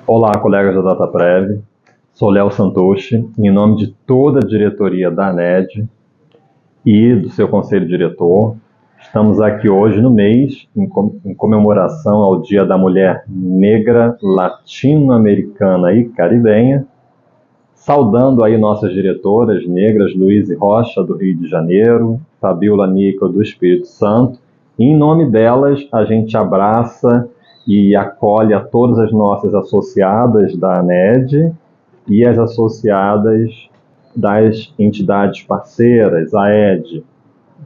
Olá, colegas da DataPrev. Sou Léo Santoshi, em nome de toda a diretoria da ANED e do seu conselho diretor. Estamos aqui hoje no mês em comemoração ao Dia da Mulher Negra, Latino-Americana e Caribenha, saudando aí nossas diretoras negras, Luíse Rocha, do Rio de Janeiro, Fabiola Nico, do Espírito Santo. E em nome delas, a gente abraça e acolhe a todas as nossas associadas da ANED e as associadas das entidades parceiras, a AED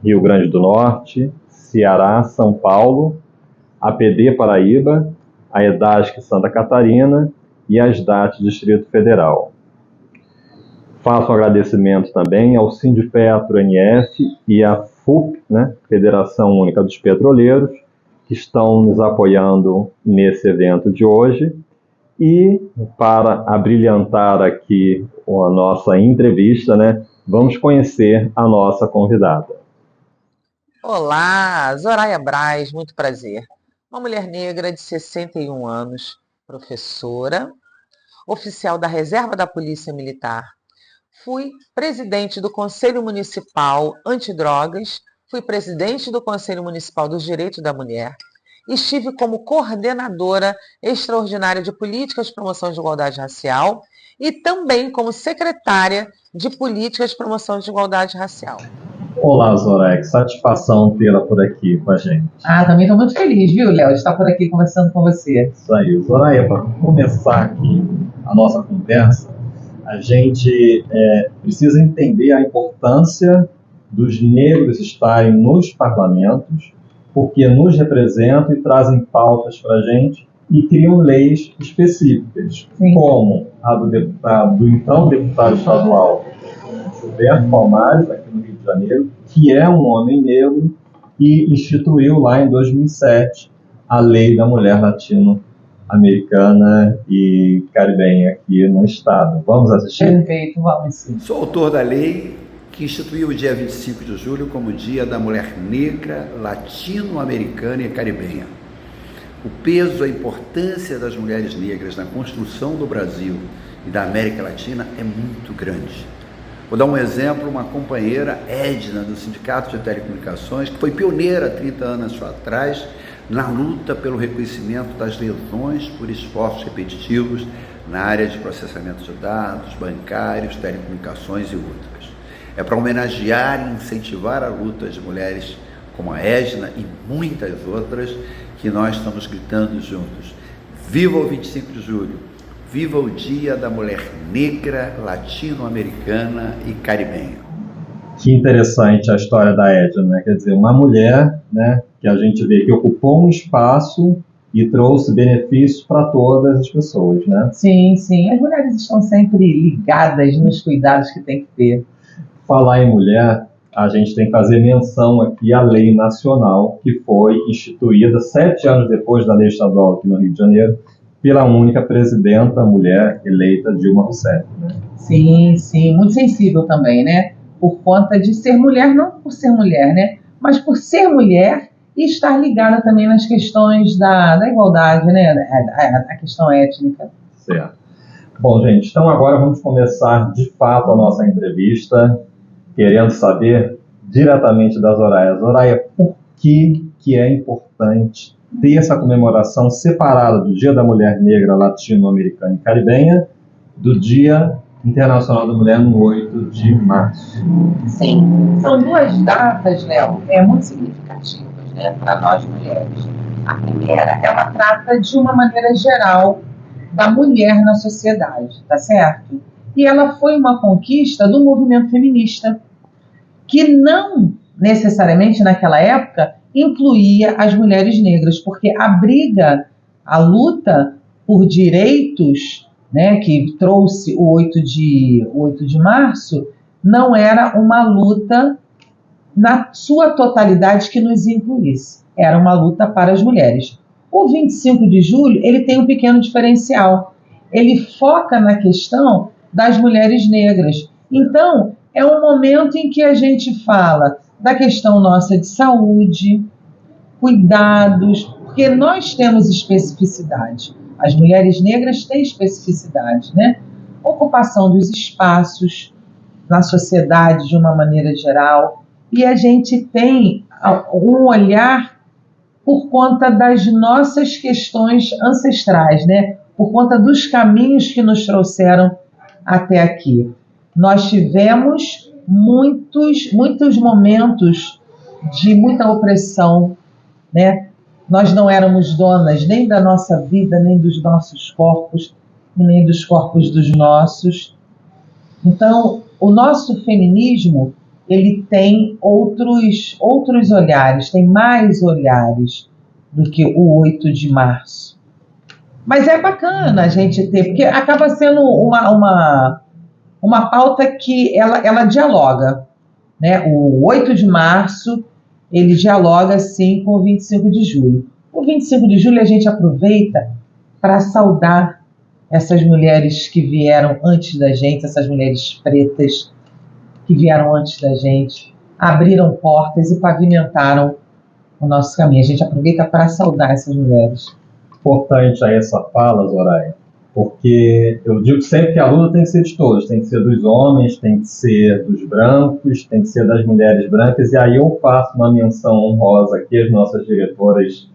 Rio Grande do Norte, Ceará, São Paulo, a PD Paraíba, a EDASC Santa Catarina e a SDAT Distrito Federal. Faço um agradecimento também ao Sindipetro NF e à FUP, Federação Única dos Petroleiros, que estão nos apoiando nesse evento de hoje. E para abrilhantar aqui a nossa entrevista, vamos conhecer a nossa convidada. Olá, Zoraia Braz, muito prazer. Uma mulher negra de 61 anos, professora, oficial da Reserva da Polícia Militar. Fui presidente do Conselho Municipal Antidrogas, fui presidente do Conselho Municipal dos Direitos da Mulher, estive como coordenadora extraordinária de políticas de promoção de igualdade racial e também como secretária de políticas de promoção de igualdade racial. Olá, Zoraia, que satisfação tê-la por aqui com a gente. Também estou muito feliz, viu, Léo, de estar por aqui conversando com você. Isso aí, Zoraia, para começar aqui a nossa conversa, a gente precisa entender a importância dos negros estarem nos parlamentos, porque nos representam e trazem pautas para a gente e criam leis específicas, Sim. Como a do então deputado estadual Gilberto Palmares, aqui no Rio de Janeiro, que é um homem negro e instituiu lá em 2007 a Lei da Mulher Latino-Americana e Caribenha aqui no estado. Vamos assistir? Perfeito, vamos sim. Sou autor da lei que instituiu o dia 25 de julho como Dia da Mulher Negra, Latino-Americana e Caribenha. O peso, a importância das mulheres negras na construção do Brasil e da América Latina é muito grande. Vou dar um exemplo, uma companheira, Edna, do Sindicato de Telecomunicações, que foi pioneira há 30 anos atrás na luta pelo reconhecimento das lesões por esforços repetitivos na área de processamento de dados, bancários, telecomunicações e outras. É para homenagear e incentivar a luta de mulheres como a Edna e muitas outras que nós estamos gritando juntos. Viva o 25 de julho! Viva o Dia da Mulher Negra, Latino-Americana e Caribenha! Que interessante a história da Edna, Quer dizer, uma mulher, que a gente vê que ocupou um espaço e trouxe benefícios para todas as pessoas, Sim, sim. As mulheres estão sempre ligadas nos cuidados que tem que ter. Falar em mulher, a gente tem que fazer menção aqui à lei nacional que foi instituída 7 anos depois da lei estadual aqui no Rio de Janeiro, pela única presidenta mulher eleita, Dilma Rousseff. Sim, sim, muito sensível também, por conta de ser mulher, não por ser mulher, mas por ser mulher e estar ligada também nas questões da igualdade, a questão étnica. Certo. Bom, gente, então agora vamos começar de fato a nossa entrevista, querendo saber diretamente da Zoraia. Zoraia, por que é importante ter essa comemoração separada do Dia da Mulher Negra, Latino-Americana e Caribenha do Dia Internacional da Mulher no 8 de março? Sim, são duas datas, Léo, muito significativas para nós mulheres. A primeira, ela trata de uma maneira geral da mulher na sociedade, tá certo? E ela foi uma conquista do movimento feminista, que não necessariamente naquela época incluía as mulheres negras, porque a luta por direitos, que trouxe o 8 de março, não era uma luta na sua totalidade que nos incluísse. Era uma luta para as mulheres. O 25 de julho, ele tem um pequeno diferencial. Ele foca na questão das mulheres negras. Então, é um momento em que a gente fala da questão nossa de saúde, cuidados, porque nós temos especificidade. As mulheres negras têm especificidade, né? Ocupação dos espaços na sociedade de uma maneira geral, e a gente tem um olhar por conta das nossas questões ancestrais, né? Por conta dos caminhos que nos trouxeram até aqui. Nós tivemos muitos momentos de muita opressão, né? Nós não éramos donas nem da nossa vida, nem dos nossos corpos, nem dos corpos dos nossos. Então, o nosso feminismo, ele tem outros olhares, tem mais olhares do que o 8 de março. Mas é bacana a gente ter, porque acaba sendo uma pauta que ela dialoga, né? O 8 de março, ele dialoga, sim, com o 25 de julho. O 25 de julho a gente aproveita para saudar essas mulheres que vieram antes da gente, essas mulheres pretas que vieram antes da gente, abriram portas e pavimentaram o nosso caminho. A gente aproveita para saudar essas mulheres. Importante aí essa fala, Zoraia, porque eu digo sempre que a luta tem que ser de todos, tem que ser dos homens, tem que ser dos brancos, tem que ser das mulheres brancas, e aí eu faço uma menção honrosa aqui às nossas diretoras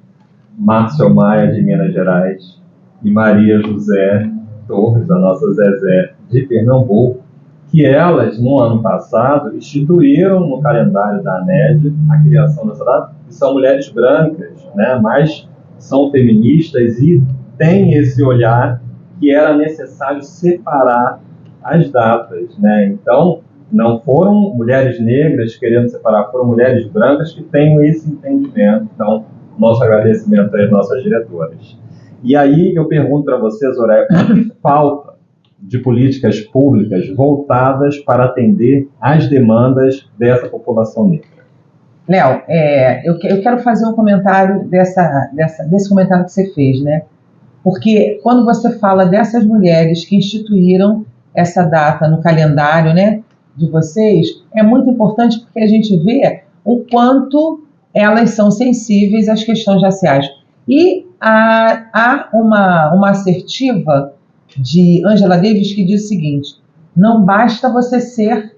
Márcia Maia, de Minas Gerais, e Maria José Torres, a nossa Zezé, de Pernambuco, que elas, no ano passado, instituíram no calendário da ANED a criação dessa data, que são mulheres brancas, né, mas são feministas e têm esse olhar que era necessário separar as datas, né? Então, não foram mulheres negras querendo separar, foram mulheres brancas que têm esse entendimento. Então, nosso agradecimento às nossas diretoras. E aí eu pergunto para vocês, Zoraia, o que falta de políticas públicas voltadas para atender às demandas dessa população negra? Léo, eu quero fazer um comentário desse comentário que você fez, né? Porque quando você fala dessas mulheres que instituíram essa data no calendário, né, de vocês, é muito importante porque a gente vê o quanto elas são sensíveis às questões raciais. E há uma assertiva de Angela Davis que diz o seguinte: não basta você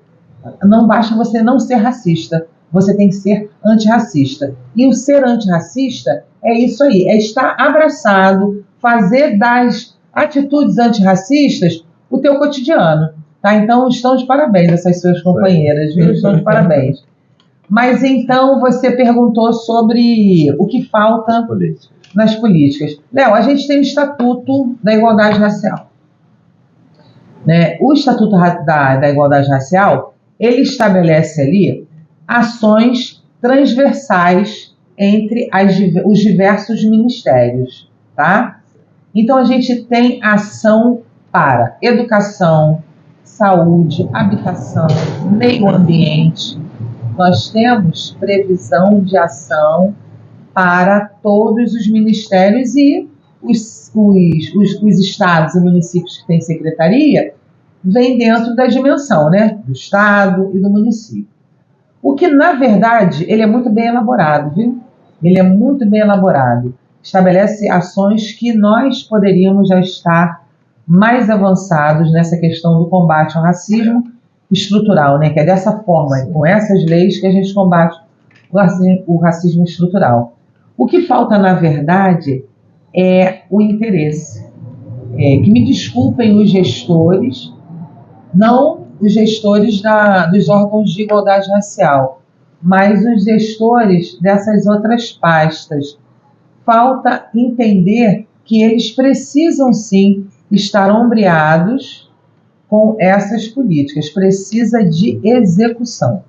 não ser racista, você tem que ser antirracista. E o ser antirracista é isso aí, é estar abraçado, fazer das atitudes antirracistas o teu cotidiano. Tá? Então, estão de parabéns essas suas companheiras, viu? Estão de parabéns. Mas então você perguntou sobre o que falta nas políticas. Léo, a gente tem o Estatuto da Igualdade Racial. Né? O Estatuto da Igualdade Racial, ele estabelece ali ações transversais entre os diversos ministérios. Tá? Então, a gente tem ação para educação, saúde, habitação, meio ambiente. Nós temos previsão de ação para todos os ministérios e os estados e municípios que têm secretaria vêm dentro da dimensão, né, do estado e do município. O que, na verdade, ele é muito bem elaborado, viu? Ele é muito bem elaborado. Estabelece ações que nós poderíamos já estar mais avançados nessa questão do combate ao racismo estrutural, né? Que é dessa forma, com essas leis, que a gente combate o racismo estrutural. O que falta, na verdade, é o interesse. Que me desculpem os gestores, não os gestores dos órgãos de igualdade racial, mas os gestores dessas outras pastas. Falta entender que eles precisam, sim, estar ombreados com essas políticas, precisa de execução.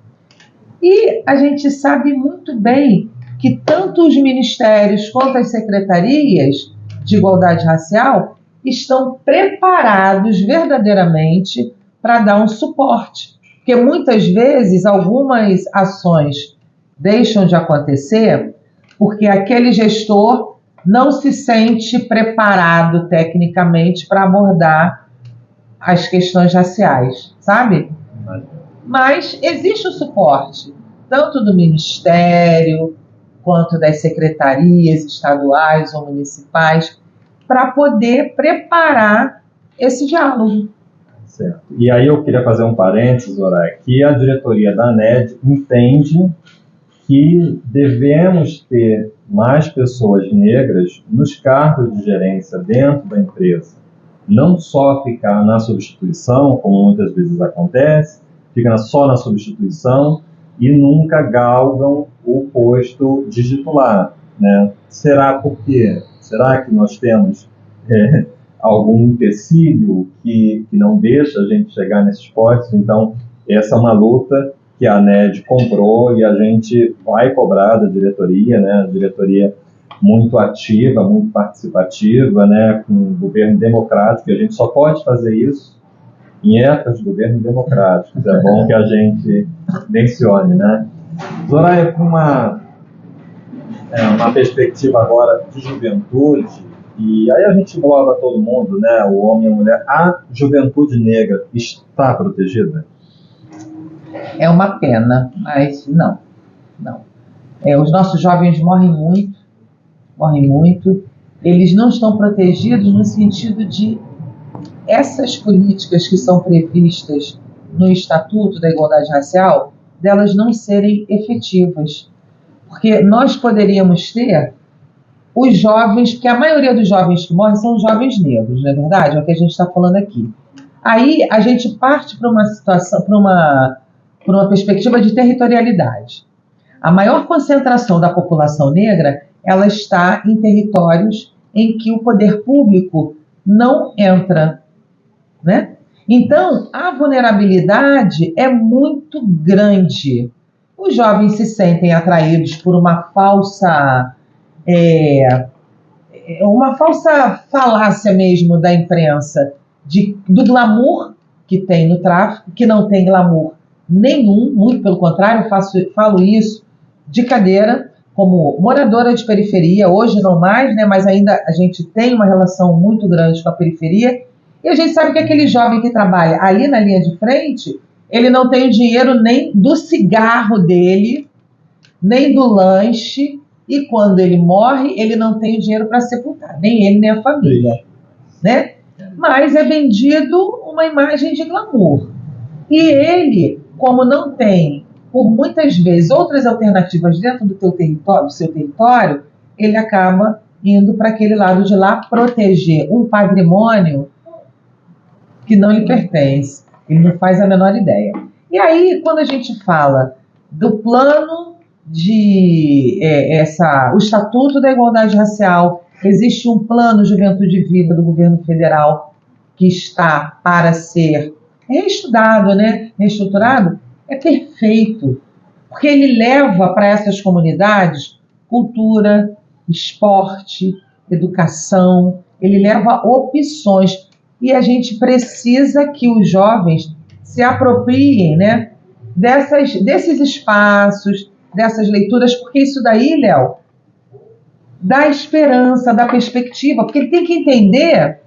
E a gente sabe muito bem que tanto os ministérios quanto as secretarias de igualdade racial estão preparados verdadeiramente para dar um suporte. Porque muitas vezes algumas ações deixam de acontecer porque aquele gestor não se sente preparado tecnicamente para abordar as questões raciais, sabe? Mas existe o suporte, tanto do Ministério, quanto das secretarias estaduais ou municipais, para poder preparar esse diálogo. Certo. E aí eu queria fazer um parênteses, Soraya, que a diretoria da ANED entende que devemos ter mais pessoas negras nos cargos de gerência dentro da empresa. Não só ficar na substituição, como muitas vezes acontece, fica só na substituição e nunca galgam o posto de titular, né? Será por quê? Será que nós temos algum empecilho que não deixa a gente chegar nesses postos? Então, essa é uma luta que a ANED comprou e a gente vai cobrar da diretoria, né? A diretoria muito ativa, muito participativa, né? Com o governo democrático, e a gente só pode fazer isso em épocas de governo democrático. É bom que a gente mencione, né? Soraya, com uma perspectiva agora de juventude, e aí a gente engloba todo mundo, né? O homem e a mulher. A juventude negra está protegida? É uma pena, mas não. Os nossos jovens morrem muito. Eles não estão protegidos no sentido de essas políticas que são previstas no Estatuto da Igualdade Racial, delas não serem efetivas. Porque nós poderíamos ter os jovens, porque a maioria dos jovens que morrem são jovens negros, não é verdade? É o que a gente está falando aqui. Aí a gente parte para uma situação, para uma perspectiva de territorialidade. A maior concentração da população negra, ela está em territórios em que o poder público não entra, né? Então, a vulnerabilidade é muito grande. Os jovens se sentem atraídos por uma falsa falácia mesmo da imprensa, do glamour que tem no tráfico, que não tem glamour nenhum, muito pelo contrário, falo isso de cadeira, como moradora de periferia, hoje não mais, né, mas ainda a gente tem uma relação muito grande com a periferia, e a gente sabe que aquele jovem que trabalha ali na linha de frente, ele não tem o dinheiro nem do cigarro dele, nem do lanche, e quando ele morre, ele não tem o dinheiro para sepultar, nem ele nem a família, né? Mas é vendido uma imagem de glamour. E ele, como não tem, por muitas vezes, outras alternativas dentro do seu território, ele acaba indo para aquele lado de lá proteger um patrimônio que não lhe pertence. Ele não faz a menor ideia. E aí, quando a gente fala do plano o Estatuto da Igualdade Racial, existe um plano Juventude Viva do governo federal que está para ser reestudado, né? Reestruturado, é perfeito, porque ele leva para essas comunidades cultura, esporte, educação, ele leva opções, e a gente precisa que os jovens se apropriem, né, desses espaços, dessas leituras, porque isso daí, Léo, dá esperança, dá perspectiva, porque ele tem que entender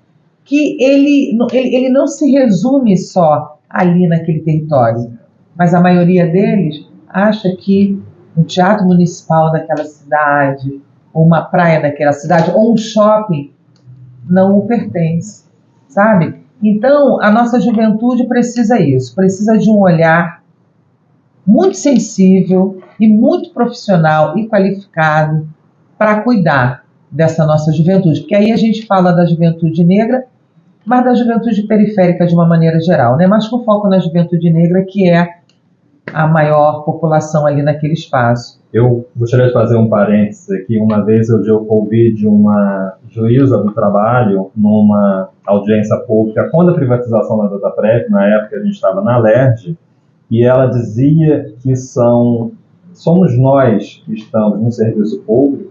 que ele não se resume só ali naquele território, mas a maioria deles acha que um teatro municipal daquela cidade, ou uma praia daquela cidade, ou um shopping, não o pertence, sabe? Então, a nossa juventude precisa isso, precisa de um olhar muito sensível e muito profissional e qualificado para cuidar dessa nossa juventude, porque aí a gente fala da juventude negra, mas da juventude periférica de uma maneira geral, né? Mas com foco na juventude negra, que é a maior população ali naquele espaço. Eu gostaria de fazer um parênteses aqui. Uma vez eu ouvi de uma juíza do trabalho numa audiência pública quando a privatização da Dataprev, na época a gente estava na LERJ, e ela dizia que somos nós que estamos no serviço público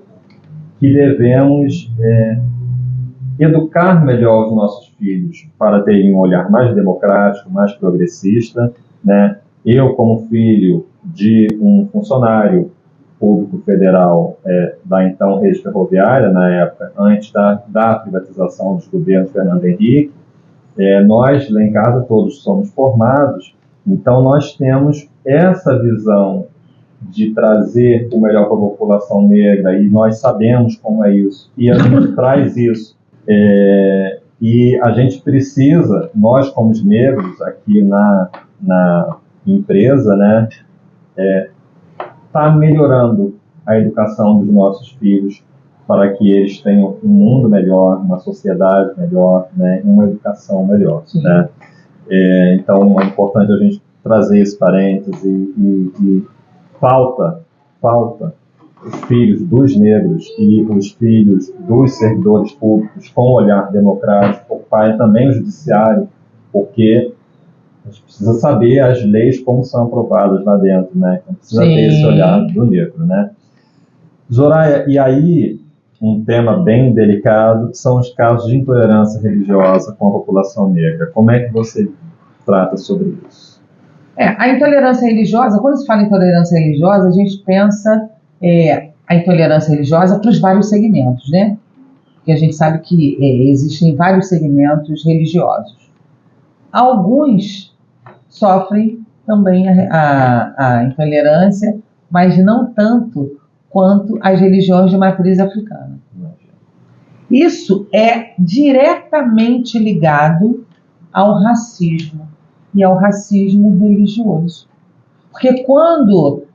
que devemos educar melhor os nossos filhos para terem um olhar mais democrático, mais progressista, né? Eu, como filho de um funcionário público federal da então rede ferroviária, na época, antes da privatização dos governos Fernando Henrique, nós, lá em casa, todos somos formados, então nós temos essa visão de trazer o melhor para a população negra, e nós sabemos como é isso, e a gente traz isso E a gente precisa, nós como os negros aqui na empresa, né, tá melhorando a educação dos nossos filhos para que eles tenham um mundo melhor, uma sociedade melhor, né, uma educação melhor, né? Então é importante a gente trazer esse parêntese e falta os filhos dos negros e os filhos dos servidores públicos com um olhar democrático, ocuparem também o judiciário, porque a gente precisa saber as leis como são aprovadas lá dentro, né? Então precisa ter esse olhar do negro, né? Zoraia, e aí um tema bem delicado são os casos de intolerância religiosa com a população negra. Como é que você trata sobre isso? A intolerância religiosa, quando se fala em intolerância religiosa, a gente pensa a intolerância religiosa para os vários segmentos, né? Porque a gente sabe que existem vários segmentos religiosos. Alguns sofrem também a intolerância, mas não tanto quanto as religiões de matriz africana. Isso é diretamente ligado ao racismo e ao racismo religioso. Porque quando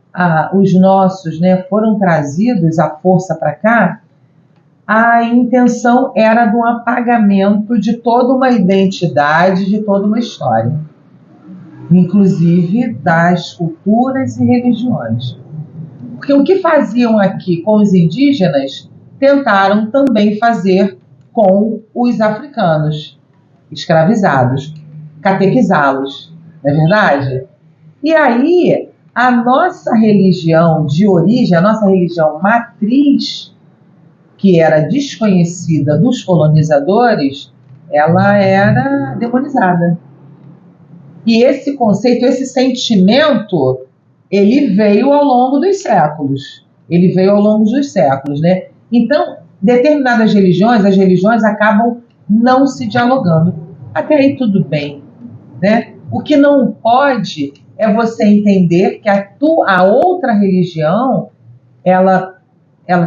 os nossos, né, foram trazidos à força para cá, a intenção era de um apagamento de toda uma identidade, de toda uma história, inclusive das culturas e religiões. Porque o que faziam aqui com os indígenas, tentaram também fazer com os africanos escravizados, catequizá-los, não é verdade? E aí, a nossa religião de origem, a nossa religião matriz, que era desconhecida dos colonizadores, ela era demonizada. E esse conceito, esse sentimento, ele veio ao longo dos séculos. Né? Então, determinadas religiões, as religiões acabam não se dialogando. Até aí tudo bem, né? O que não pode é você entender que a outra religião, ela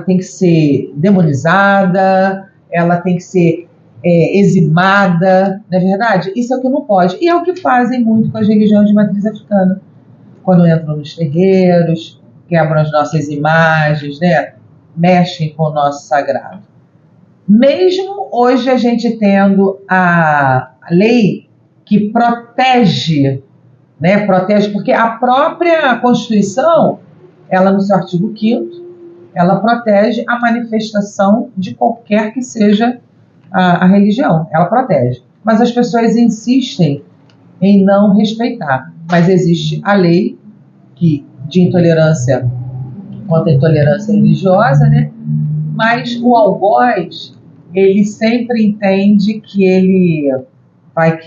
tem que ser demonizada, ela tem que ser eximada, não é verdade? Isso é o que não pode. E é o que fazem muito com as religiões de matriz africana. Quando entram nos terreiros, quebram as nossas imagens, né? Mexem com o nosso sagrado. Mesmo hoje a gente tendo a lei que protege, né? Protege, porque a própria Constituição, ela no seu artigo 5º, ela protege a manifestação de qualquer que seja a religião. Ela protege. Mas as pessoas insistem em não respeitar. Mas existe a lei de intolerância contra a intolerância religiosa, né? Mas o algoz, ele sempre entende que ele vai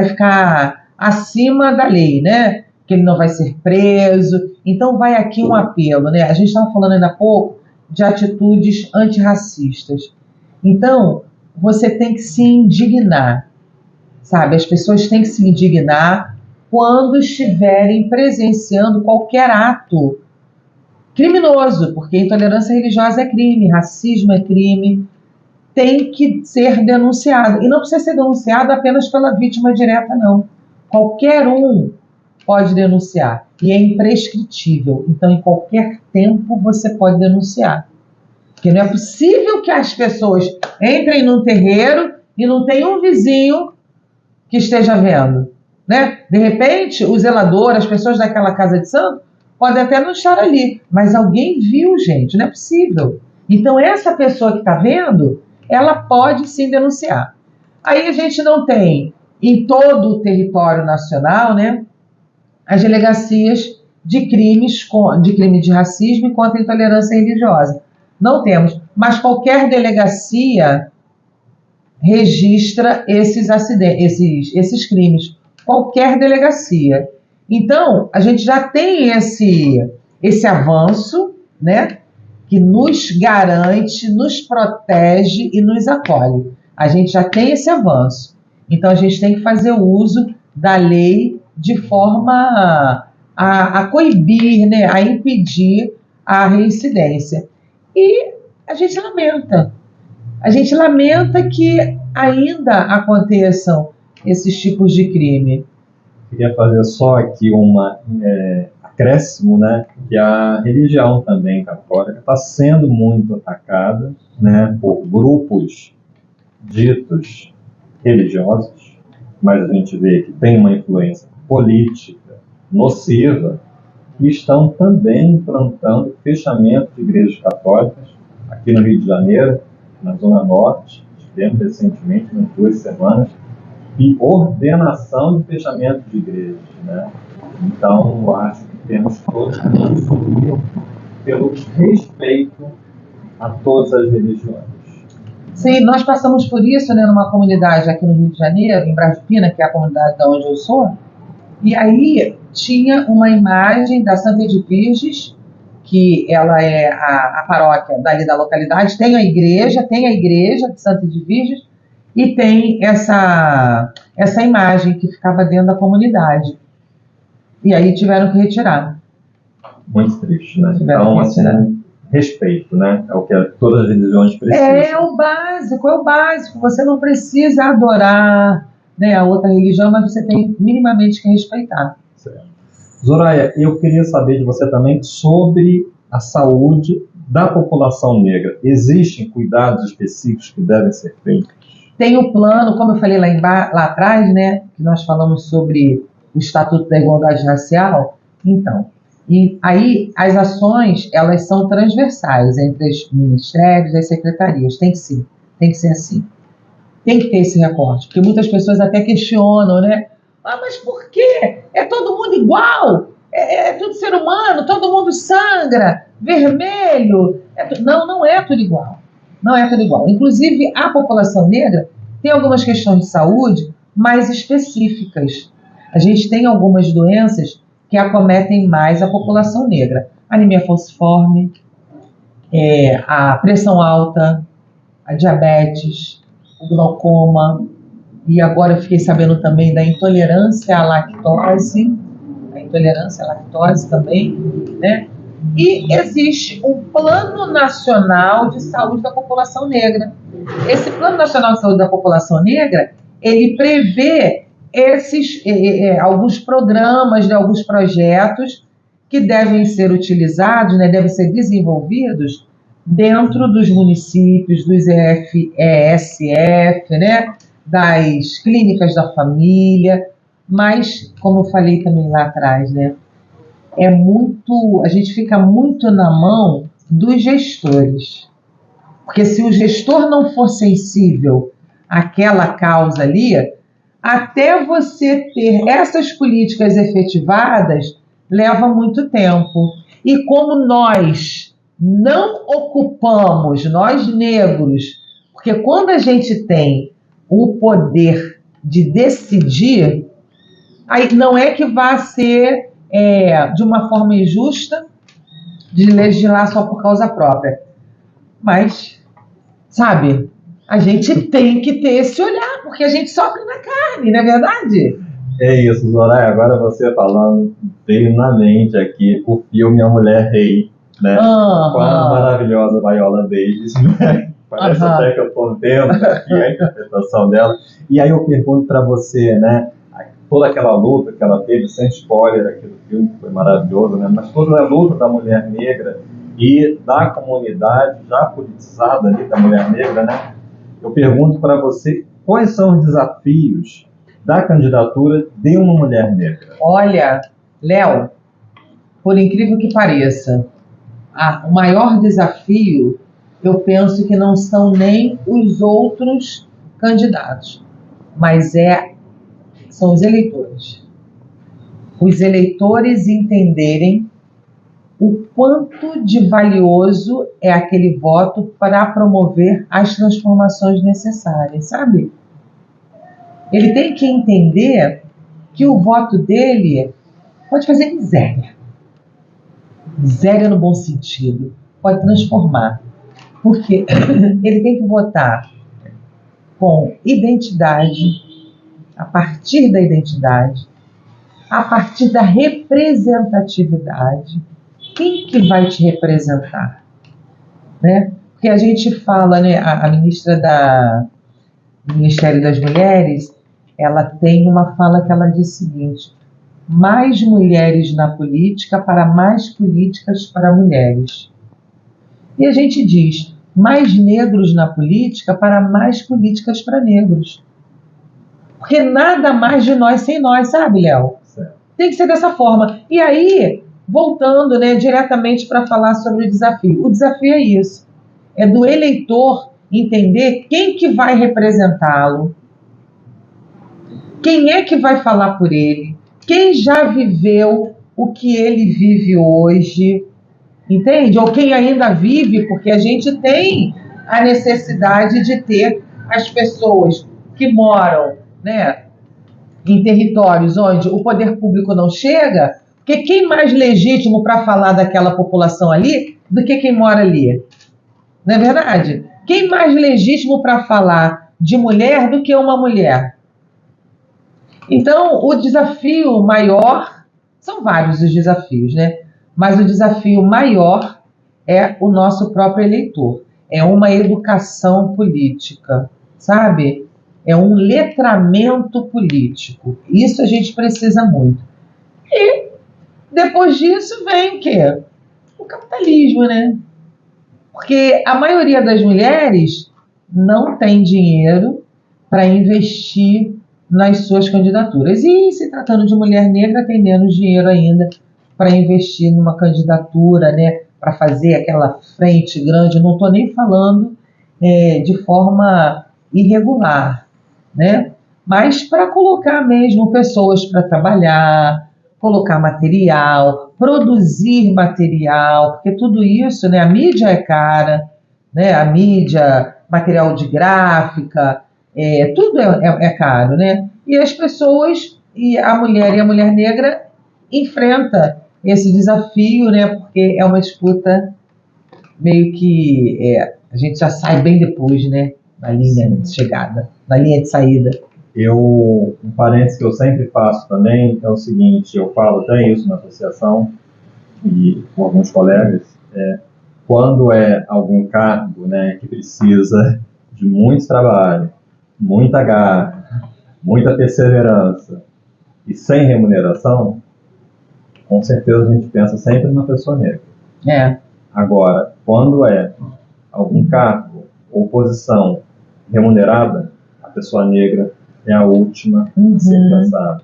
ficar acima da lei, né? Que ele não vai ser preso. Então vai aqui um apelo, né? A gente estava falando ainda há pouco de atitudes antirracistas. Então, você tem que se indignar, sabe? As pessoas têm que se indignar quando estiverem presenciando qualquer ato criminoso, porque intolerância religiosa é crime, racismo é crime, tem que ser denunciado. E não precisa ser denunciado apenas pela vítima direta, não. Qualquer um pode denunciar. E é imprescritível. Então, em qualquer tempo, você pode denunciar. Porque não é possível que as pessoas entrem num terreiro e não tem um vizinho que esteja vendo, né? De repente, o zelador, as pessoas daquela casa de santo, podem até não estar ali, mas alguém viu, gente, não é possível. Então, essa pessoa que está vendo, ela pode sim denunciar. Aí a gente não tem, em todo o território nacional, né, as delegacias de crime de racismo e contra a intolerância religiosa. Não temos, mas qualquer delegacia registra esses acidentes, esses crimes. Qualquer delegacia. Então, a gente já tem esse avanço, né, que nos garante, nos protege e nos acolhe. A gente já tem esse avanço. Então, a gente tem que fazer uso da lei de forma a coibir, né, a impedir a reincidência. E a gente lamenta A gente lamenta que ainda aconteçam esses tipos de crime. Queria fazer só aqui acréscimo, né, que a religião também católica está sendo muito atacada, né, por grupos ditos religiosos, mas a gente vê que tem uma influência política nociva e estão também implantando fechamento de igrejas católicas aqui no Rio de Janeiro, na Zona Norte. Tivemos recentemente, nas 2 semanas, e ordenação de fechamento de igrejas, né? Então, eu acho que temos todos que contribuir pelo respeito a todas as religiões. Sim, nós passamos por isso, né, numa comunidade aqui no Rio de Janeiro, em Brás de Pina, que é a comunidade de onde eu sou, e aí tinha uma imagem da Santa Edviges, que ela é a paróquia dali da localidade, tem a igreja de Santa Edviges, e tem essa imagem que ficava dentro da comunidade. E aí tiveram que retirar. Muito triste, né? Então, assim, respeito, né? É o que todas as religiões precisam. É o básico. Você não precisa adorar, né, a outra religião, mas você tem minimamente que respeitar. Certo. Zoraia, eu queria saber de você também sobre a saúde da população negra. Existem cuidados específicos que devem ser feitos? Tem o plano, como eu falei lá atrás, né, que nós falamos sobre o Estatuto da Igualdade Racial. Então, e aí as ações, elas são transversais entre os ministérios e as secretarias. Tem que ser assim. Tem que ter esse recorte, porque muitas pessoas até questionam, né? Ah, mas por quê? É todo mundo igual? É tudo ser humano? Todo mundo sangra? Vermelho? Não é tudo igual. Não é tudo igual. Inclusive, a população negra tem algumas questões de saúde mais específicas. A gente tem algumas doenças que acometem mais a população negra. Anemia falciforme, a pressão alta, a diabetes, o glaucoma, e agora eu fiquei sabendo também da intolerância à lactose, também, né? E existe um Plano Nacional de Saúde da População Negra. Esse Plano Nacional de Saúde da População Negra, ele prevê alguns programas, né, alguns projetos que devem ser utilizados, né, devem ser desenvolvidos dentro dos municípios, dos ESF, né, das clínicas da família, mas, como eu falei também lá atrás, né, a gente fica muito na mão dos gestores. Porque se o gestor não for sensível àquela causa ali, até você ter essas políticas efetivadas, leva muito tempo. E como nós não ocupamos, nós negros, porque quando a gente tem o poder de decidir, aí não é que vá ser de uma forma injusta de legislar só por causa própria. Mas, sabe, a gente tem que ter esse olhar, porque a gente sofre na carne, não é verdade? É isso, Zoraia. Agora você falando, veio na mente aqui o filme A Mulher Rei, né? Com a maravilhosa Viola Davis, né? Parece até que eu estou vendo aqui a interpretação dela. E aí eu pergunto para você, né? Toda aquela luta que ela teve, sem spoiler aqui do filme, que foi maravilhoso, né? Mas toda a luta da mulher negra e da comunidade já politizada ali da mulher negra, né? Eu pergunto para você, quais são os desafios da candidatura de uma mulher negra? Olha, Léo, por incrível que pareça, o maior desafio, eu penso que não são nem os outros candidatos, mas são os eleitores. Os eleitores entenderem o quanto de valioso é aquele voto para promover as transformações necessárias, sabe? Ele tem que entender que o voto dele pode fazer miséria. Miséria no bom sentido. Pode transformar. Porque ele tem que votar com identidade, a partir da identidade, a partir da representatividade. Quem que vai te representar? Né? Porque a gente fala, né, a ministra do Ministério das Mulheres, ela tem uma fala que ela diz o seguinte: mais mulheres na política para mais políticas para mulheres. E a gente diz, mais negros na política para mais políticas para negros. Porque nada mais de nós sem nós, sabe, Léo? Tem que ser dessa forma. E aí, voltando, né, diretamente para falar sobre o desafio. O desafio é isso. É do eleitor entender quem que vai representá-lo, quem é que vai falar por ele, quem já viveu o que ele vive hoje, entende? Ou quem ainda vive, porque a gente tem a necessidade de ter as pessoas que moram, né, em territórios onde o poder público não chega, porque quem mais legítimo para falar daquela população ali do que quem mora ali? Não é verdade? Quem mais legítimo para falar de mulher do que uma mulher? Então, o desafio maior, são vários os desafios, né? Mas o desafio maior é o nosso próprio eleitor. É uma educação política, sabe? É um letramento político. Isso a gente precisa muito. E depois disso vem o quê? O capitalismo, né? Porque a maioria das mulheres não tem dinheiro para investir nas suas candidaturas. E se tratando de mulher negra, tem menos dinheiro ainda para investir numa candidatura, né? Para fazer aquela frente grande. Não estou nem falando de forma irregular, né? Mas para colocar mesmo pessoas para trabalhar, colocar material, produzir material, porque tudo isso, né, a mídia é cara, né, a mídia, material de gráfica, tudo é caro, né? E as pessoas, e a mulher negra enfrenta esse desafio, né, porque é uma disputa meio que a gente já sai bem depois, né, na linha de chegada, na linha de saída. Um parênteses que eu sempre faço também é o seguinte, eu falo até isso na associação e com alguns colegas, quando é algum cargo, né, que precisa de muito trabalho, muita garra, muita perseverança e sem remuneração, com certeza a gente pensa sempre numa pessoa negra. Agora, quando é algum cargo ou posição remunerada, a pessoa negra é a última a ser pensada.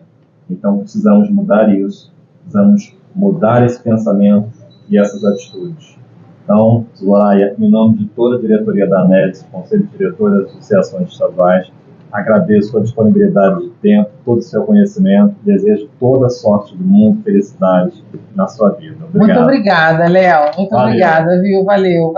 Então precisamos mudar isso, precisamos mudar esse pensamento e essas atitudes. Então, Zoraia, em nome de toda a diretoria da ANEDS, Conselho Diretor das Associações Estaduais, agradeço a sua disponibilidade de tempo, todo o seu conhecimento, desejo toda a sorte do mundo, felicidade na sua vida. Obrigado. Muito obrigada, Léo. Muito obrigada, viu? Valeu.